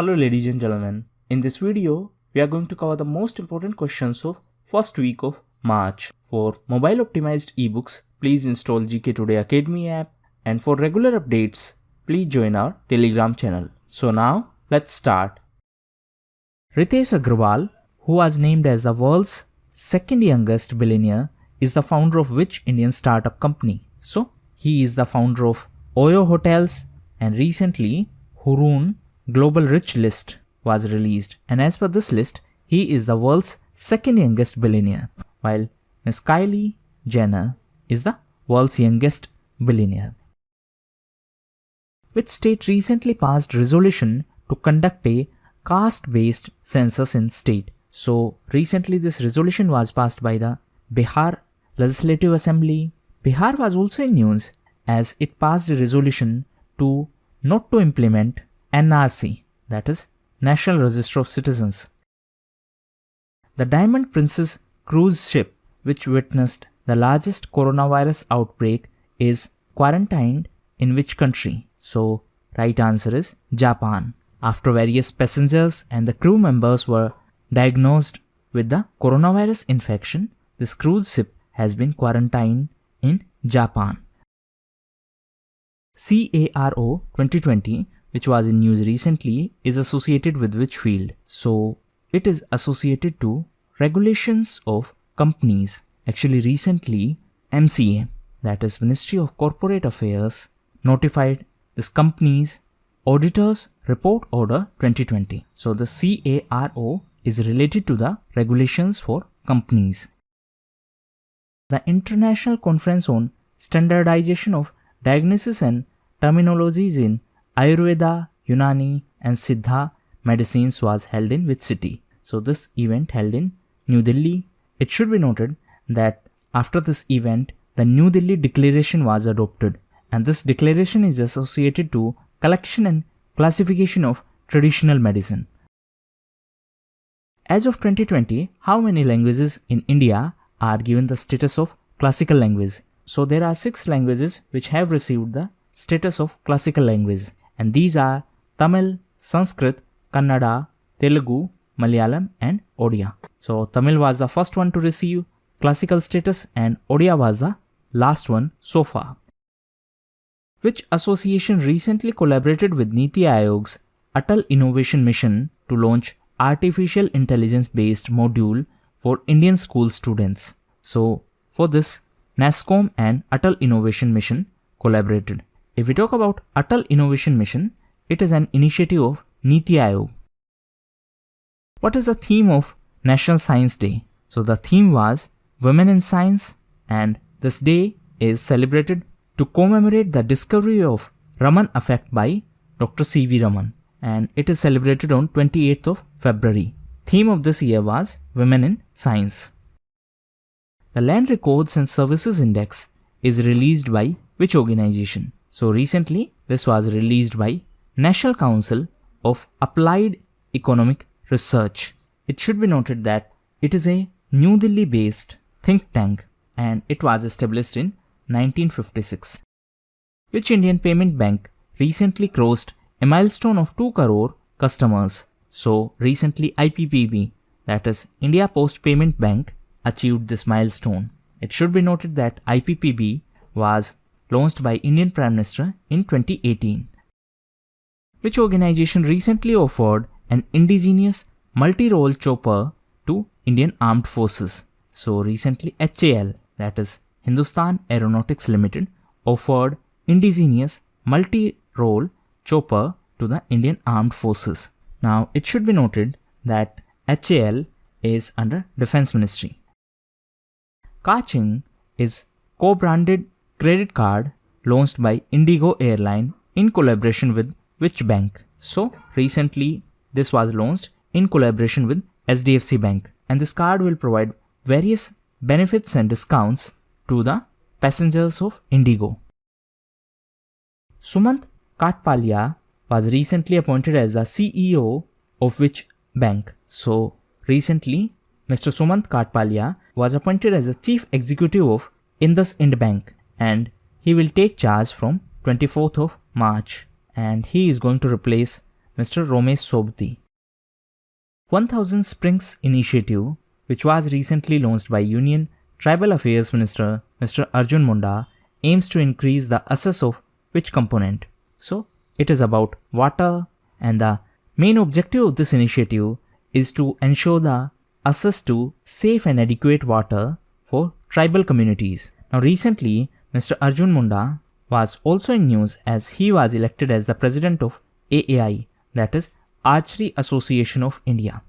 Hello ladies and gentlemen, in this video we are going to cover the most important questions of first week of March. For mobile optimized ebooks, please install GKToday Academy app, and for regular updates, please join our Telegram channel. So now let's start. Ritesh Agrawal, who was named as the world's second youngest billionaire, is the founder of which Indian startup company? So he is the founder of Oyo Hotels, and recently Hurun Global Rich List was released, and as per this list, he is the world's second youngest billionaire, while Ms. Kylie Jenner is the world's youngest billionaire. Which state recently passed resolution to conduct a caste-based census in state? So recently this resolution was passed by the Bihar Legislative Assembly. Bihar was also in news as it passed a resolution to not to implement NRC, that is National Register of Citizens. The Diamond Princess cruise ship, which witnessed the largest coronavirus outbreak, is quarantined in which country? So right answer is Japan. After various passengers and the crew members were diagnosed with the coronavirus infection, this cruise ship has been quarantined in Japan. CARO 2020, which was in news recently, is associated with which field? So it is associated to regulations of companies. Actually recently MCA, that is Ministry of Corporate Affairs, notified this company's Auditors Report Order 2020. So the CARO is related to the regulations for companies. The International Conference on Standardization of Diagnosis and Terminologies in Ayurveda, Unani and Siddha medicines was held in which city? So this event held in New Delhi. It should be noted that after this event, the New Delhi Declaration was adopted, and this declaration is associated to collection and classification of traditional medicine. As of 2020, how many languages in India are given the status of classical language? So there are 6 languages which have received the status of classical language, and these are Tamil, Sanskrit, Kannada, Telugu, Malayalam and Odia. So Tamil was the first one to receive classical status and Odia was the last one so far. Which association recently collaborated with Niti Aayog's Atal Innovation Mission to launch artificial intelligence based module for Indian school students? So for this, NASSCOM and Atal Innovation Mission collaborated. If we talk about Atal Innovation Mission, it is an initiative of Niti Aayog. What is the theme of National Science Day? So the theme was Women in Science, and this day is celebrated to commemorate the discovery of Raman effect by Dr. C.V. Raman, and it is celebrated on 28th of February. Theme of this year was Women in Science. The Land Records and Services Index is released by which organization? So recently this was released by National Council of Applied Economic Research. It should be noted that it is a New Delhi based think tank and it was established in 1956. Which Indian payment bank recently crossed a milestone of 2 crore customers? So recently IPPB, that is India Post Payment Bank, achieved this milestone. It should be noted that IPPB was launched by Indian Prime Minister in 2018. Which organization recently offered an indigenous multi-role chopper to Indian Armed Forces? So recently HAL, that is Hindustan Aeronautics Limited, offered indigenous multi-role chopper to the Indian Armed Forces. Now it should be noted that HAL is under Defense Ministry. Kaching is co-branded credit card launched by Indigo Airline in collaboration with which bank? So recently this was launched in collaboration with HDFC Bank, and this card will provide various benefits and discounts to the passengers of Indigo. Sumant Katpalia was recently appointed as the CEO of which bank? So recently Mr. Sumant Katpalia was appointed as the Chief Executive of IndusInd Bank, and he will take charge from 24th of March, and he is going to replace Mr. Romesh Sobti. 1000 Springs Initiative, which was recently launched by Union Tribal Affairs Minister Mr. Arjun Munda, aims to increase the access of which component? So, it is about water, and the main objective of this initiative is to ensure the access to safe and adequate water for tribal communities. Now recently, Mr. Arjun Munda was also in news as he was elected as the president of AAI, that is Archery Association of India.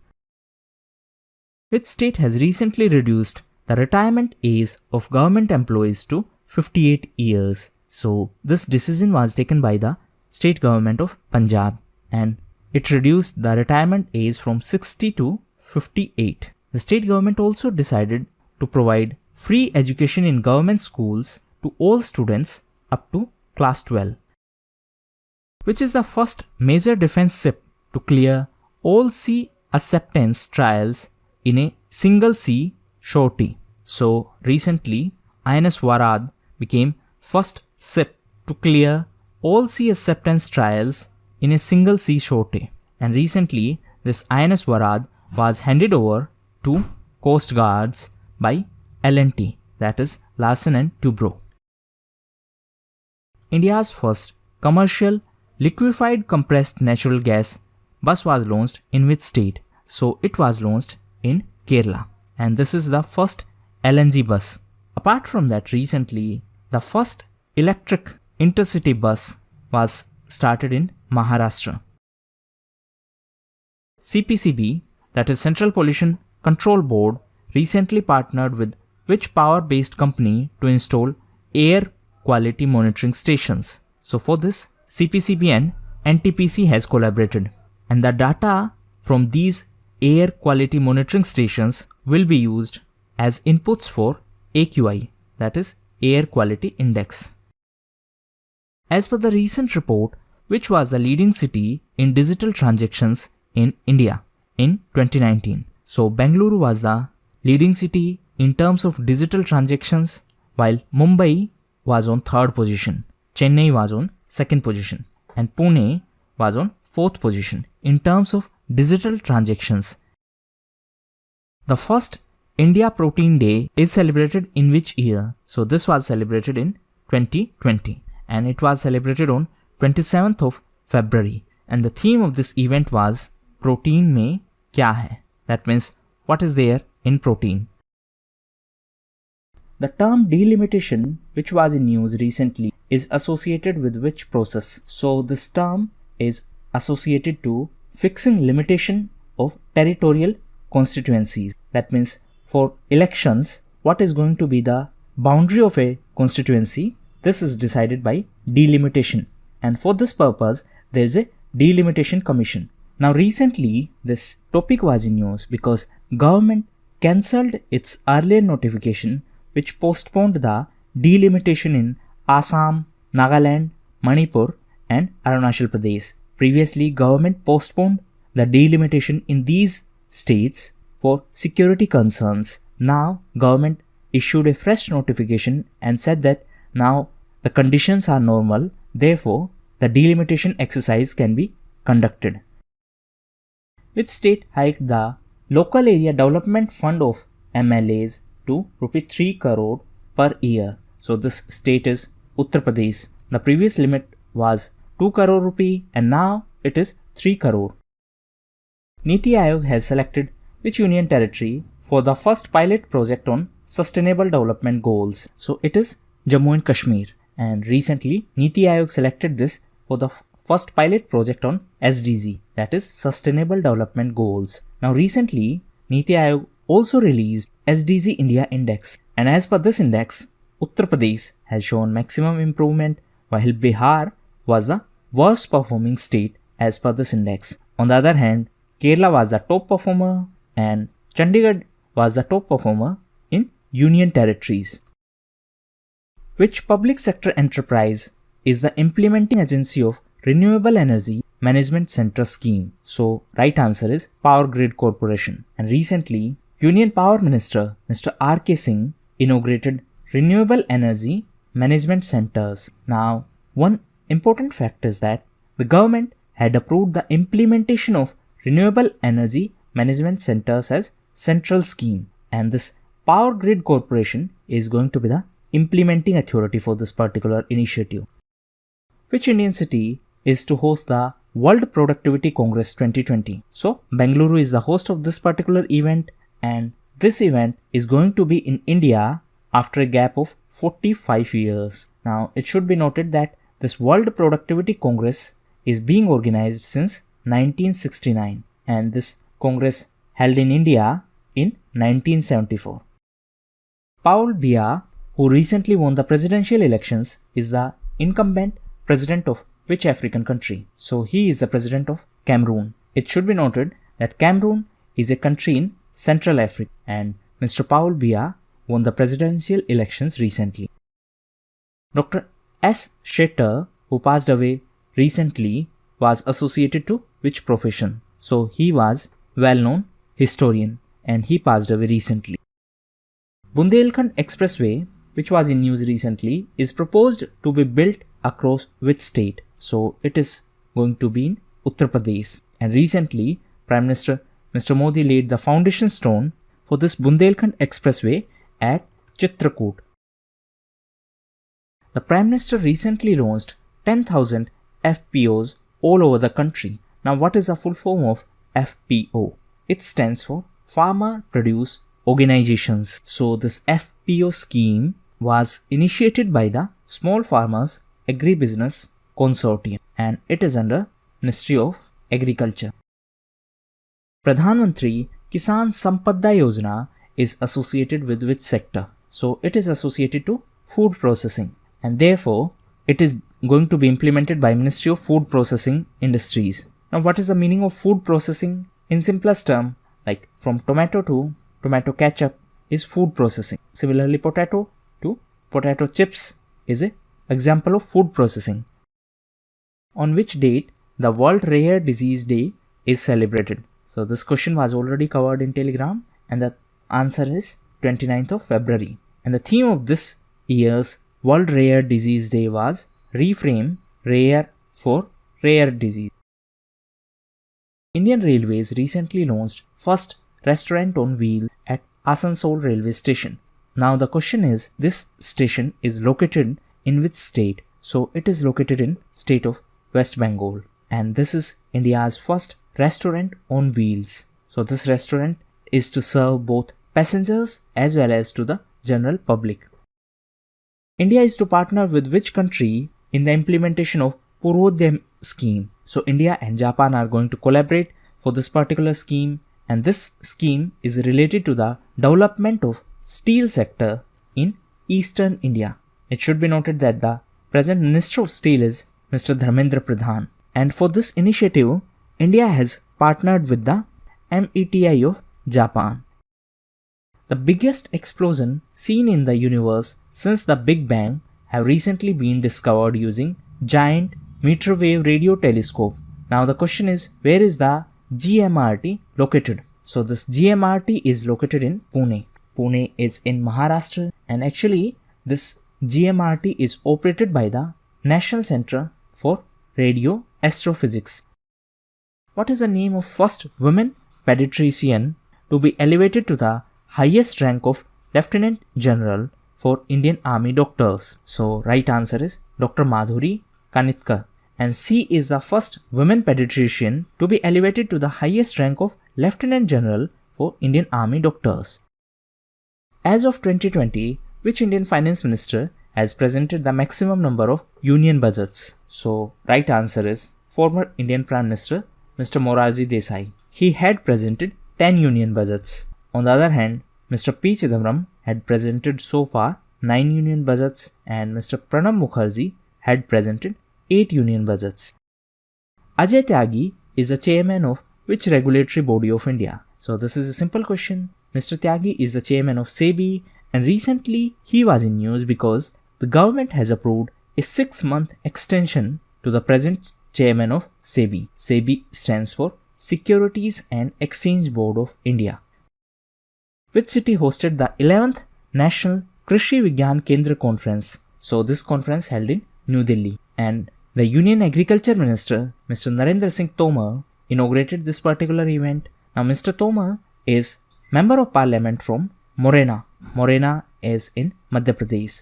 Which state has recently reduced the retirement age of government employees to 58 years. So this decision was taken by the state government of Punjab, and it reduced the retirement age from 60 to 58. The state government also decided to provide free education in government schools to all students up to class 12, which is the first major defense ship to clear all sea acceptance trials in a single sea sortie. So recently, INS Varad became first ship to clear all sea acceptance trials in a single sea sortie, and recently this INS Varad was handed over to Coast Guards by L&T, that is Larsen and Toubro. India's first commercial liquefied compressed natural gas bus was launched in which state? So it was launched in Kerala, and this is the first LNG bus. Apart from that, recently the first electric intercity bus was started in Maharashtra. CPCB, that is Central Pollution Control Board, recently partnered with which power-based company to install air quality monitoring stations? So for this, CPCB and NTPC has collaborated, and the data from these air quality monitoring stations will be used as inputs for AQI, that is Air Quality Index. As per the recent report, which was the leading city in digital transactions in India in 2019? So Bengaluru was the leading city in terms of digital transactions, while Mumbai was on third position, Chennai was on second position, and Pune was on fourth position in terms of digital transactions. The first India Protein Day is celebrated in which year? So this was celebrated in 2020, and it was celebrated on 27th of February, and the theme of this event was Protein Mein Kya Hai? That means what is there in protein. The term delimitation, which was in news recently, is associated with which process? So this term is associated to fixing limitation of territorial constituencies. That means for elections, what is going to be the boundary of a constituency? This is decided by delimitation, and for this purpose there is a Delimitation Commission. Now recently this topic was in news because government cancelled its earlier notification which postponed the delimitation in Assam, Nagaland, Manipur and Arunachal Pradesh. Previously, government postponed the delimitation in these states for security concerns. Now, government issued a fresh notification and said that now the conditions are normal, therefore the delimitation exercise can be conducted. Which state hiked the Local Area Development Fund of MLAs to ₹3 crore per year? So this state is Uttar Pradesh. The previous limit was 2 crore rupee and now it is 3 crore. Niti Aayog has selected which union territory for the first pilot project on Sustainable Development Goals? So it is Jammu and Kashmir, and recently Niti Aayog selected this for the first pilot project on SDG, that is Sustainable Development Goals. Now recently Niti Aayog also released SDG India Index, and as per this index, Uttar Pradesh has shown maximum improvement while Bihar was the worst performing state as per this index. On the other hand, Kerala was the top performer and Chandigarh was the top performer in union territories. Which public sector enterprise is the implementing agency of Renewable Energy Management Center scheme? So right answer is Power Grid Corporation, and recently Union Power Minister Mr. R.K. Singh inaugurated Renewable Energy Management Centers. Now one important fact is that the government had approved the implementation of Renewable Energy Management Centers as central scheme, and this Power Grid Corporation is going to be the implementing authority for this particular initiative. Which Indian city is to host the World Productivity Congress 2020? So, Bengaluru is the host of this particular event, and this event is going to be in India after a gap of 45 years. Now, it should be noted that this World Productivity Congress is being organized since 1969, and this Congress held in India in 1974. Paul Biya, who recently won the presidential elections, is the incumbent president of which African country? So he is the president of Cameroon. It should be noted that Cameroon is a country in Central Africa, and Mr. Paul Biya won the presidential elections recently. Dr. S. Shetter, who passed away recently, was associated to which profession? So he was well-known historian, and he passed away recently. Bundelkhand Expressway, which was in news recently, is proposed to be built across which state? So it is going to be in Uttar Pradesh, and recently Prime Minister Mr. Modi laid the foundation stone for this Bundelkhand Expressway at Chitrakoot. The Prime Minister recently launched 10,000 FBOs all over the country. Now, what is the full form of FBO? It stands for Farmer Produce Organizations. So this FBO scheme was initiated by the Small Farmers Agribusiness Consortium, and it is under Ministry of Agriculture. Pradhan Mantri Kisan Sampada Yojana is associated with which sector? So it is associated to food processing, and therefore it is going to be implemented by Ministry of Food Processing Industries. Now, what is the meaning of food processing? In simplest term, like from tomato to tomato ketchup is food processing. Similarly, potato to potato chips is an example of food processing. On which date the World Rare Disease Day is celebrated? So this question was already covered in Telegram, and the answer is 29th of February. And the theme of this year's World Rare Disease Day was Reframe Rare for Rare Disease. Indian Railways recently launched first restaurant on wheels at Asansol railway station. Now the question is, this station is located in which state? So it is located in state of West Bengal, and this is India's first restaurant on wheels. So this restaurant is to serve both passengers as well as to the general public. India is to partner with which country in the implementation of Purvodaya scheme? So India and Japan are going to collaborate for this particular scheme, and this scheme is related to the development of steel sector in eastern India. It should be noted that the present Minister of Steel is Mr. Dharmendra Pradhan, and for this initiative India has partnered with the METI of Japan. The biggest explosion seen in the universe since the Big Bang have recently been discovered using giant Mitra wave radio telescope. Now the question is, where is the GMRT located? So this GMRT is located in Pune. Pune is in Maharashtra, and actually this GMRT is operated by the National Center for Radio Astrophysics. What is the name of first women pediatrician to be elevated to the highest rank of Lieutenant General for Indian Army doctors? So right answer is Dr. Madhuri Kanitkar. And C is the first women pediatrician to be elevated to the highest rank of Lieutenant General for Indian Army doctors. As of 2020, which Indian Finance Minister has presented the maximum number of union budgets? So right answer is former Indian Prime Minister Mr. Morarji Desai. He had presented 10 union budgets. On the other hand, Mr. P. Chidambaram had presented so far 9 union budgets, and Mr. Pranab Mukherjee had presented 8 union budgets. Ajay Tyagi is the chairman of which regulatory body of India? So this is a simple question. Mr. Tyagi is the chairman of SEBI, and recently he was in news because the government has approved a 6-month extension to the present chairman of SEBI. SEBI stands for Securities and Exchange Board of India. Which city hosted the 11th National Krishi Vigyan Kendra Conference? So this conference held in New Delhi, and The Union Agriculture Minister, Mr. Narendra Singh Tomar, inaugurated this particular event. Now, Mr. Tomar is Member of Parliament from Morena. Morena is in Madhya Pradesh.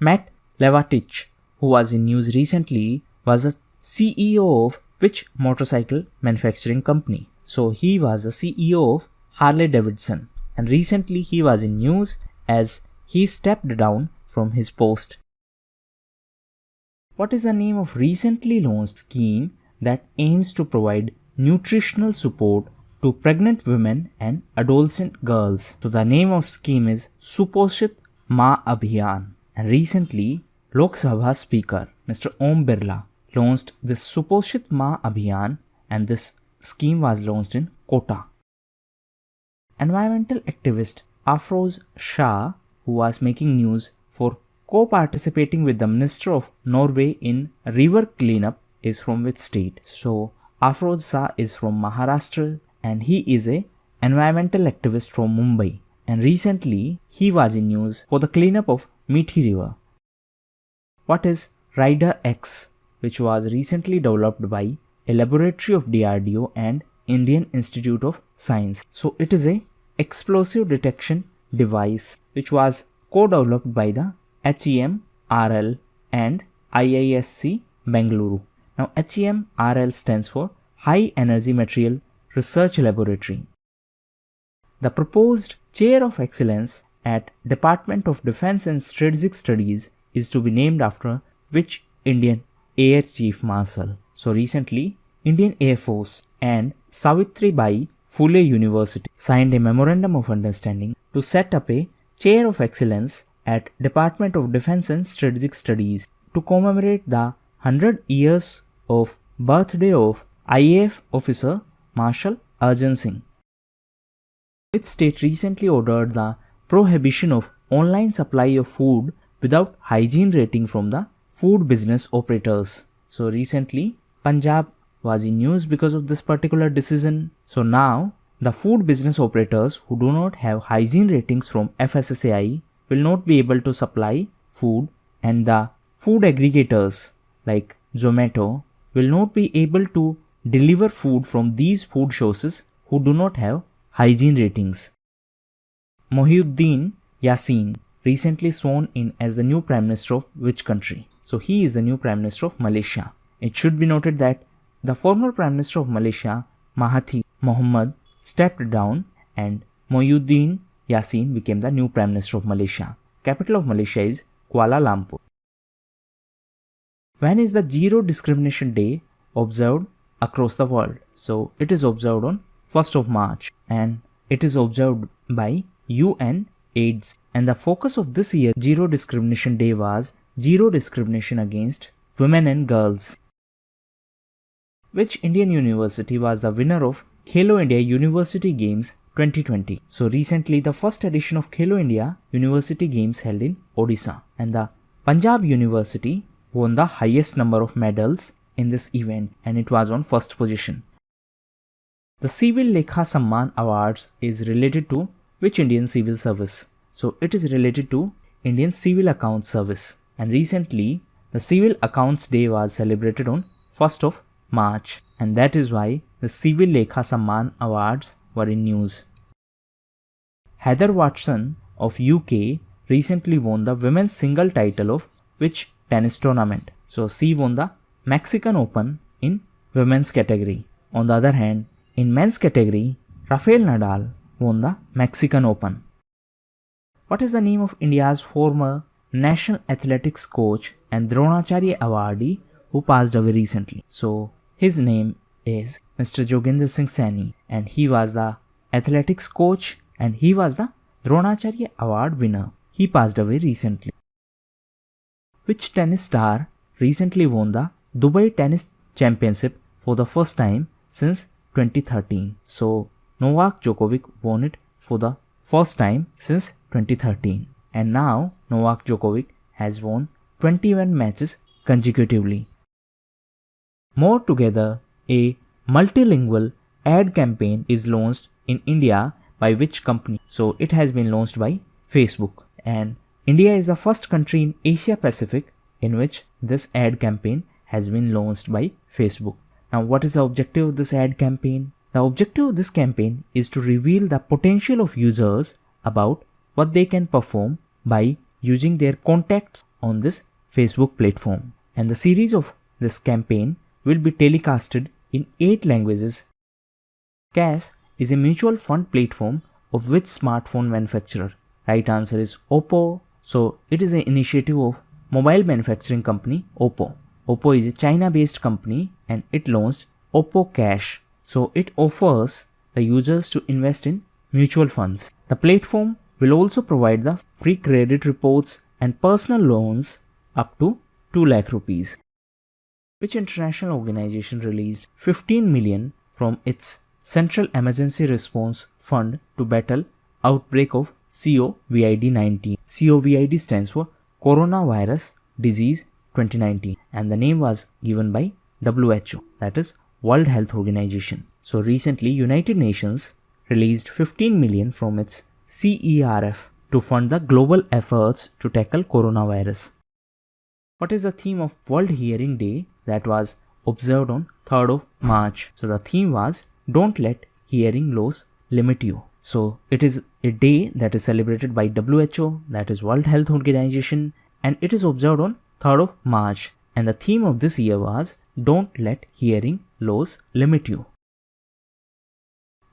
Matt Levatich, who was in news recently, was the CEO of which motorcycle manufacturing company? So he was the CEO of Harley Davidson, and recently he was in news as he stepped down from his post. What is the name of recently launched scheme that aims to provide nutritional support to pregnant women and adolescent girls? So the name of scheme is Suposhit Ma Abhiyan, and recently Lok Sabha Speaker Mr. Om Birla launched this Suposhit Ma Abhiyan, and this scheme was launched in Kota. Environmental activist Afroz Shah, who was making news for co-participating with the Minister of Norway in river cleanup, is from which state? So Afroz Shah is from Maharashtra, and he is a environmental activist from Mumbai, and recently he was in news for the cleanup of Mithi River. What is Ryder X, which was recently developed by a laboratory of DRDO and Indian Institute of Science? So it is a explosive detection device which was co-developed by the HEMRL and IISc Bengaluru. Now HEMRL stands for High Energy Material Research Laboratory. The proposed Chair of Excellence at Department of Defense and Strategic Studies is to be named after which Indian Air Chief Marshal? So recently, Indian Air Force and Savitribai Phule University signed a memorandum of understanding to set up a Chair of Excellence at Department of Defense and Strategic Studies to commemorate the 100 years of birthday of IAF officer Marshal Arjun Singh. Which state recently ordered the prohibition of online supply of food without hygiene rating from the food business operators? So recently, Punjab was in news because of this particular decision. So now, the food business operators who do not have hygiene ratings from FSSAI will not be able to supply food, and the food aggregators like Zomato will not be able to deliver food from these food sources who do not have hygiene ratings. Mohiuddin Yassin recently sworn in as the new Prime Minister of which country? So he is the new Prime Minister of Malaysia. It should be noted that the former Prime Minister of Malaysia, Mahathir Mohamad, stepped down and Mohiuddin Yassin became the new Prime Minister of Malaysia. Capital of Malaysia is Kuala Lumpur. When is the Zero Discrimination Day observed across the world? So it is observed on 1st of March, and it is observed by UN AIDS, and the focus of this year Zero Discrimination Day was zero discrimination against women and girls. Which Indian university was the winner of Khelo India University Games 2020? So recently the first edition of Khelo India University Games held in Odisha, and the Punjab University won the highest number of medals in this event, and it was on first position. The Civil Lekha Samman Awards is related to which Indian civil service? So it is related to Indian Civil Accounts Service, and recently the Civil Accounts Day was celebrated on 1st of March, and that is why the Civil Lekha Samman Awards were in news. Heather Watson of UK recently won the women's single title of which tennis tournament? So she won the Mexican Open in women's category. On the other hand, in men's category, Rafael Nadal won the Mexican Open. What is the name of India's former national athletics coach and Dronacharya awardee who passed away recently? So his name is Mr. Joginder Singh Saini, and he was the athletics coach and he was the Dronacharya award winner. He passed away recently. Which tennis star recently won the Dubai Tennis Championship for the first time since 2013? So Novak Djokovic won it for the first time since 2013, and now Novak Djokovic has won 21 matches consecutively. More Together, a multilingual ad campaign is launched in India by which company? So it has been launched by Facebook, and India is the first country in Asia Pacific in which this ad campaign has been launched by Facebook. Now, what is the objective of this ad campaign? The objective of this campaign is to reveal the potential of users about what they can perform by using their contacts on this Facebook platform. And the series of this campaign will be telecasted in 8 languages. Cash is a mutual fund platform of which smartphone manufacturer? Right answer is Oppo. So it is an initiative of mobile manufacturing company Oppo. Oppo is a China-based company and it launched Oppo Cash. So it offers the users to invest in mutual funds. The platform will also provide the free credit reports and personal loans up to 2 lakh rupees. Which international organization released 15 million from its Central Emergency Response Fund to battle outbreak of COVID-19. COVID stands for Coronavirus Disease 2019 and the name was given by WHO, that is World Health Organization. So recently United Nations released 15 million from its CERF to fund the global efforts to tackle coronavirus. What is the theme of World Hearing Day that was observed on 3rd of March? So the theme was Don't Let Hearing Loss Limit You. So it is a day that is celebrated by WHO, that is World Health Organization, and it is observed on 3rd of March. And the theme of this year was Don't Let Hearing Loss Limit You.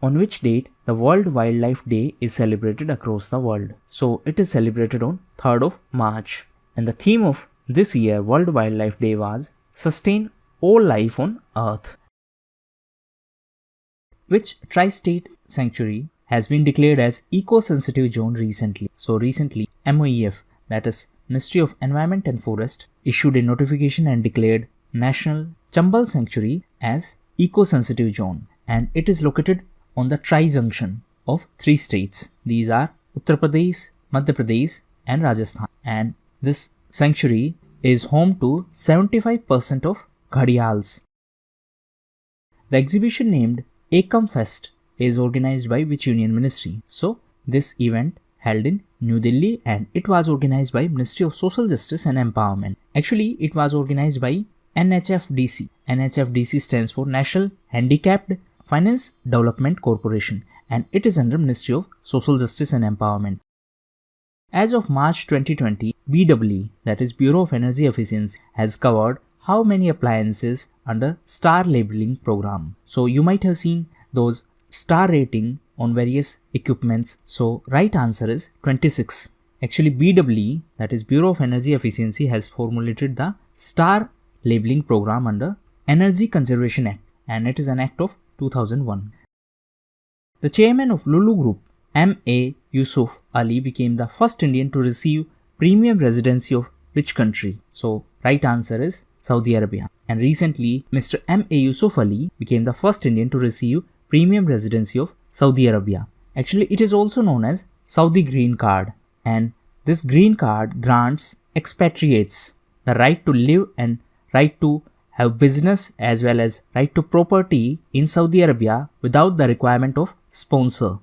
On which date the World Wildlife Day is celebrated across the world? So it is celebrated on 3rd of March. And the theme of this year World Wildlife Day was Sustain All Life on Earth. Which tri-state sanctuary has been declared as eco-sensitive zone recently? So recently MOEF, that is Ministry of Environment and Forest, issued a notification and declared National Chambal Sanctuary as eco-sensitive zone, and it is located on the tri-junction of 3 states. These are Uttar Pradesh, Madhya Pradesh and Rajasthan, and this sanctuary is home to 75% of ghadials. The exhibition named Ekam Fest is organized by which union ministry? So this event held in New Delhi and it was organized by Ministry of Social Justice and Empowerment. Actually, it was organized by NHFDC. NHFDC stands for National Handicapped Finance Development Corporation and it is under Ministry of Social Justice and Empowerment. As of March 2020, BEE, that is Bureau of Energy Efficiency, has covered how many appliances under star labeling program. So you might have seen those star rating on various equipments. So right answer is 26. Actually BEE, that is Bureau of Energy Efficiency, has formulated the star labeling program under Energy Conservation Act and it is an act of 2001. The chairman of Lulu Group, M.A. Yusuf Ali, became the first Indian to receive premium residency of which country? So right answer is Saudi Arabia. And recently Mr. M.A. Yusuf Ali became the first Indian to receive premium residency of Saudi Arabia. Actually it is also known as Saudi Green Card, and this green card grants expatriates the right to live and right to have business as well as right to property in Saudi Arabia without the requirement of sponsor.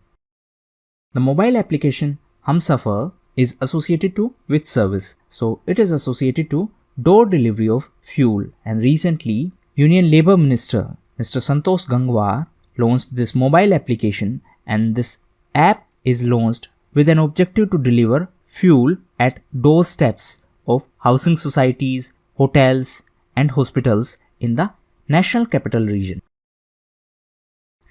The mobile application Humsafar is associated to which service? So it is associated to door delivery of fuel, and recently Union Labour Minister Mr. Santosh Gangwar launched this mobile application, and this app is launched with an objective to deliver fuel at doorsteps of housing societies, hotels and hospitals in the National Capital Region.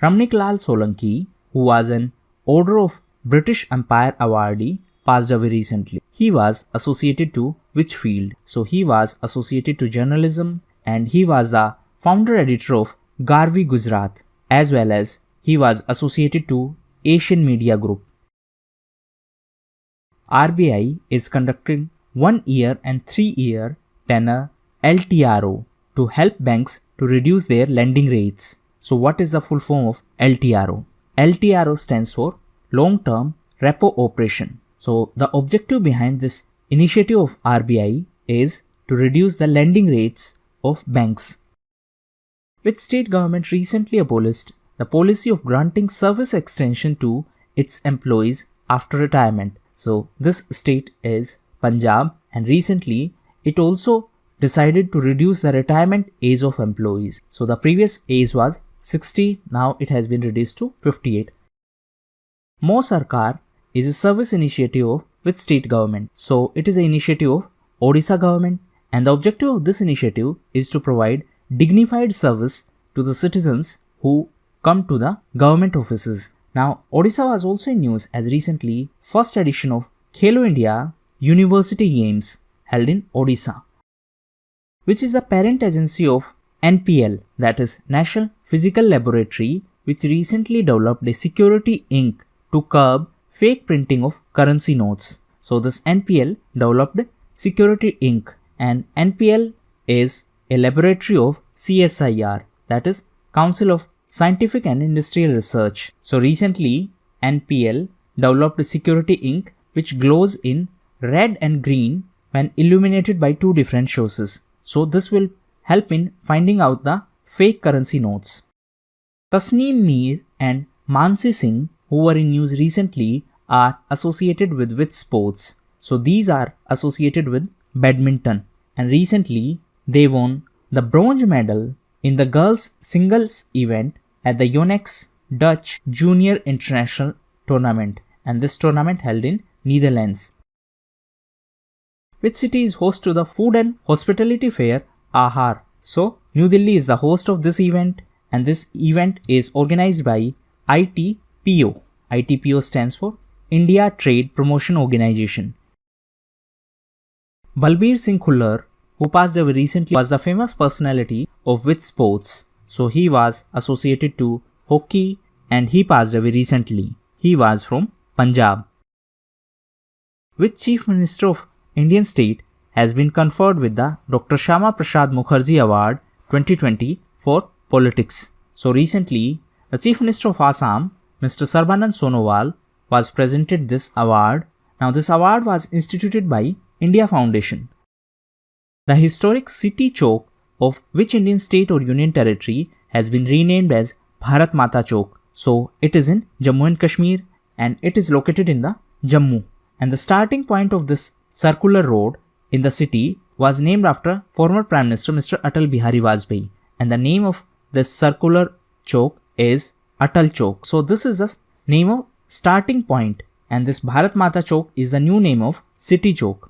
Ramnik Lal Solanki, who was an Order of British Empire awardee, passed away recently. He was associated to which field? So he was associated to journalism and he was the founder editor of Garvi Gujarat, as well as he was associated to Asian Media Group. RBI is conducting 1 year and 3 year tenor LTRO to help banks to reduce their lending rates. So what is the full form of LTRO? LTRO stands for long-term repo operation. So the objective behind this initiative of RBI is to reduce the lending rates of banks. Which state government recently abolished the policy of granting service extension to its employees after retirement? So this state is Punjab, and recently it also decided to reduce the retirement age of employees. So the previous age was 60, now it has been reduced to 58. Mo Sarkar is a service initiative with state government. So it is an initiative of Odisha government, and the objective of this initiative is to provide dignified service to the citizens who come to the government offices. Now, Odisha was also in news as recently first edition of Khelo India University Games held in Odisha, which is the parent agency of NPL, that is National Physical Laboratory, which recently developed a security ink to curb fake printing of currency notes. So this NPL developed security ink, and NPL is a laboratory of CSIR, that is Council of Scientific and Industrial Research. So recently NPL developed a security ink which glows in red and green when illuminated by two different sources. So this will help in finding out the fake currency notes. Tasneem Mir and Mansi Singh, who were in news recently, are associated with which sports? So these are associated with badminton, and recently they won the bronze medal in the girls singles event at the Yonex Dutch Junior International Tournament, and this tournament held in Netherlands. Which city is host to the food and hospitality fair Ahar? So New Delhi is the host of this event, and this event is organized by ITPO. ITPO stands for India Trade Promotion Organization. Balbir Singh Khullar, who passed away recently, was the famous personality of which sports? So he was associated to hockey, and he passed away recently. He was from Punjab. Which Chief Minister of Indian state has been conferred with the Dr. Shama Prasad Mukherjee Award 2020 for politics? So recently, the Chief Minister of Assam, Mr. Sarbanand Sonowal, was presented this award. Now this award was instituted by India Foundation. The historic city chowk of which Indian state or union territory has been renamed as Bharat Mata Chowk. So it is in Jammu and Kashmir, and it is located in the Jammu. And the starting point of this circular road in the city was named after former Prime Minister Mr. Atal Bihari Vajpayee, and the name of this circular chowk is Atal Chowk. So this is the name of starting point, and this Bharat Mata Chowk is the new name of city chowk.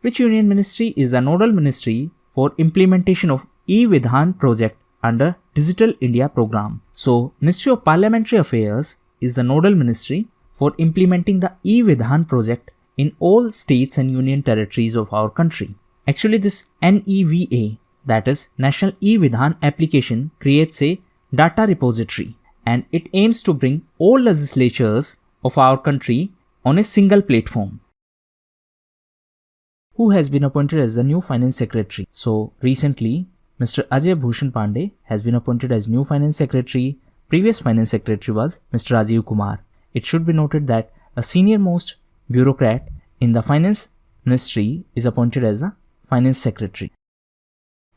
Which union ministry is the nodal ministry for implementation of e-Vidhan project under Digital India program? So Ministry of Parliamentary Affairs is the nodal ministry for implementing the e-Vidhan project in all states and union territories of our country. Actually, this NEVA, that is National e-Vidhan application, creates a data repository, and it aims to bring all legislatures of our country on a single platform. Who has been appointed as the new Finance Secretary? So recently, Mr. Ajay Bhushan Pandey has been appointed as new Finance Secretary. Previous Finance Secretary was Mr. Rajiv Kumar. It should be noted that a senior most bureaucrat in the Finance Ministry is appointed as the Finance Secretary.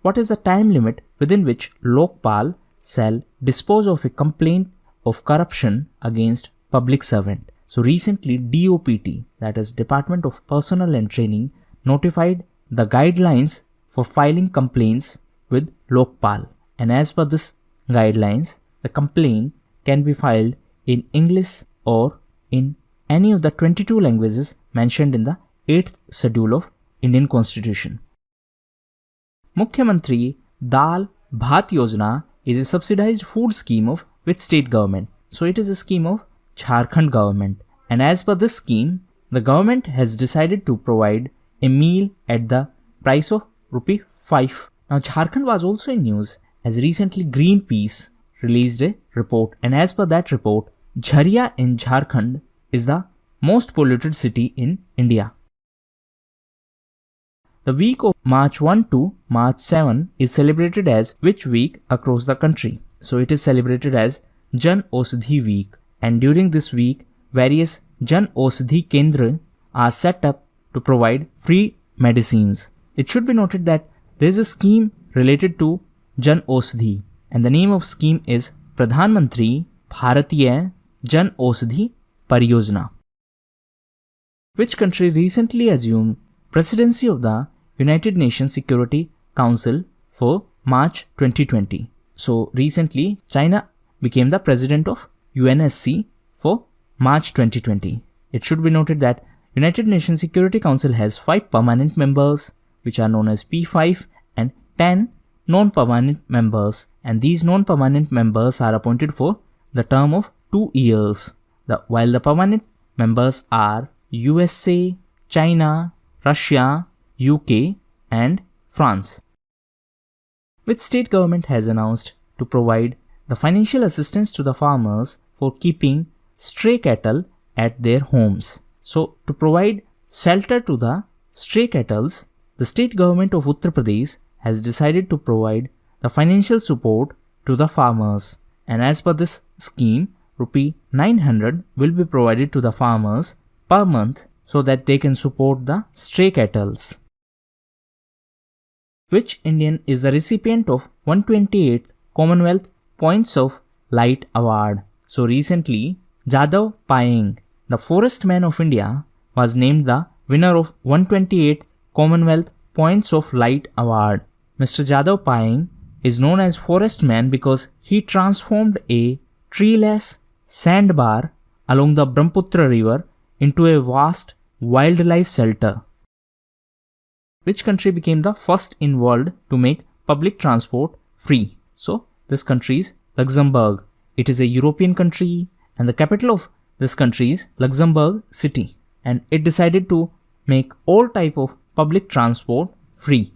What is the time limit within which Lokpal shall dispose of a complaint of corruption against public servant? So recently DOPT, that is Department of Personnel and Training, notified the guidelines for filing complaints with Lokpal, and as per this guidelines, the complaint can be filed in English or in any of the 22 languages mentioned in the 8th schedule of Indian Constitution. Mukhyamantri Dal Bhat Yojana is a subsidized food scheme of which state government? So it is a scheme of Jharkhand government, and as per this scheme, the government has decided to provide a meal at the price of ₹5. Now Jharkhand was also in news as recently Greenpeace released a report, and as per that report, Jharia in Jharkhand is the most polluted city in India. The week of March 1 to March 7 is celebrated as which week across the country? So it is celebrated as Jan Aushadhi Week, and during this week, various Jan Aushadhi Kendra are set up to provide free medicines. It should be noted that there is a scheme related to Jan Aushadhi, and the name of scheme is Pradhan Mantri Bharatiya Jan Aushadhi Pariyojana. Which country recently assumed presidency of the United Nations Security Council for March 2020. So recently, China became the president of UNSC for March 2020. It should be noted that United Nations Security Council has 5 permanent members, which are known as P5, and 10 non-permanent members, and these non-permanent members are appointed for the term of 2 years, while the permanent members are USA, China, Russia, UK, and France. Which state government has announced to provide the financial assistance to the farmers for keeping stray cattle at their homes. So, to provide shelter to the stray cattle, the state government of Uttar Pradesh has decided to provide the financial support to the farmers. And as per this scheme, Rupee 900 will be provided to the farmers per month so that they can support the stray cattle. Which Indian is the recipient of 128th Commonwealth Points of Light Award? So recently, Jadav Payeng, the Forest Man of India, was named the winner of 128th Commonwealth Points of Light Award. Mr. Jadav Payeng is known as Forest Man because he transformed a treeless sandbar along the Brahmaputra river into a vast wildlife shelter. Which country became the first in world to make public transport free? So, this country is Luxembourg. It is a European country and the capital of this country is Luxembourg City, and it decided to make all type of public transport free.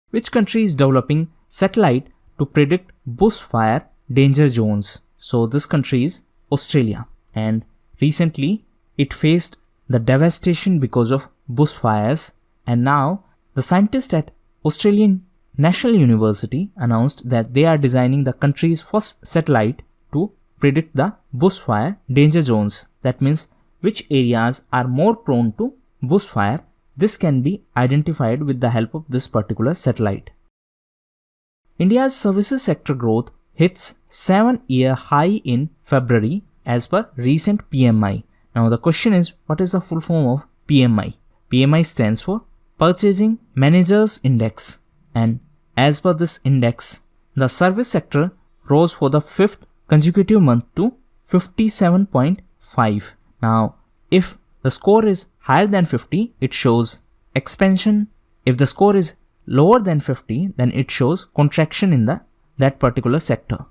Which country is developing satellite to predict bushfire danger zones? So this country is Australia, and recently it faced the devastation because of bushfires, and now the scientists at Australian National University announced that they are designing the country's first satellite to predict the bushfire danger zones. That means which areas are more prone to bushfire. This can be identified with the help of this particular satellite. India's services sector growth hits 7-year high in February as per recent PMI. Now the question is, what is the full form of PMI? PMI stands for Purchasing Managers Index, and as per this index, the service sector rose for the 5th consecutive month to 57.5. Now, if the score is higher than 50, it shows expansion. If the score is lower than 50, then it shows contraction in that particular sector.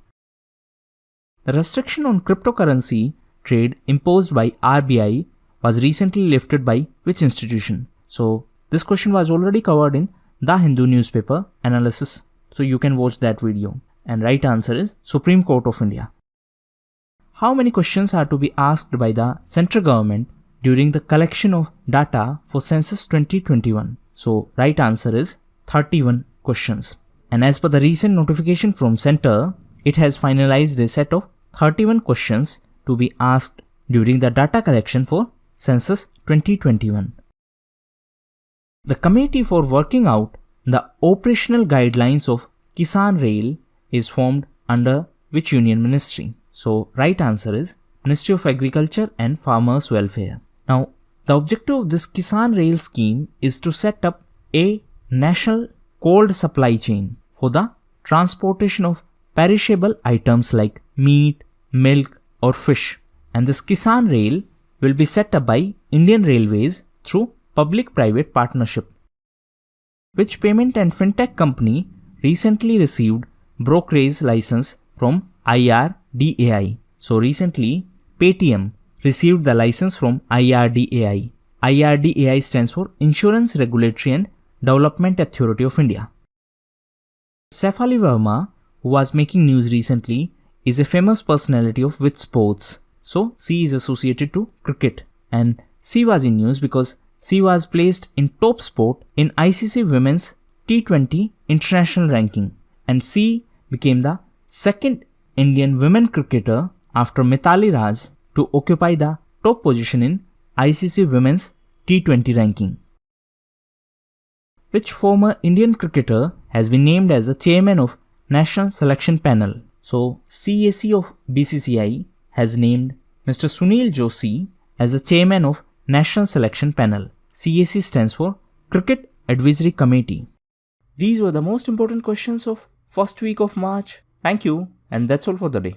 The restriction on cryptocurrency trade imposed by RBI was recently lifted by which institution? So, this question was already covered in the Hindu newspaper analysis, so you can watch that video. And right answer is Supreme Court of India. How many questions are to be asked by the central government during the collection of data for Census 2021? So right answer is 31 questions. And as per the recent notification from center, it has finalized a set of 31 questions to be asked during the data collection for Census 2021. The committee for working out the operational guidelines of Kisson Rail is formed under which union ministry? So right answer is Ministry of Agriculture and Farmers Welfare. Now the objective of this Kisson Rail scheme is to set up a national cold supply chain for the transportation of perishable items like meat, milk or fish. And this Kisson Rail will be set up by Indian Railways through public-private partnership. Which payment and fintech company recently received brokerage license from IRDAI? So recently, Paytm received the license from IRDAI. IRDAI stands for Insurance Regulatory and Development Authority of India. Saif Ali Khan, who was making news recently, is a famous personality of which sports? So C is associated to cricket, and C was in news because C was placed in top spot in ICC Women's T20 International Ranking, and C became the second Indian women cricketer after Mithali Raj to occupy the top position in ICC Women's T20 ranking. Which former Indian cricketer has been named as the chairman of National Selection Panel? So CAC of BCCI has named Mr. Sunil Josey as the chairman of National Selection Panel. CAC stands for Cricket Advisory Committee? These were the most important questions of first week of March. Thank you, and that's all for the day.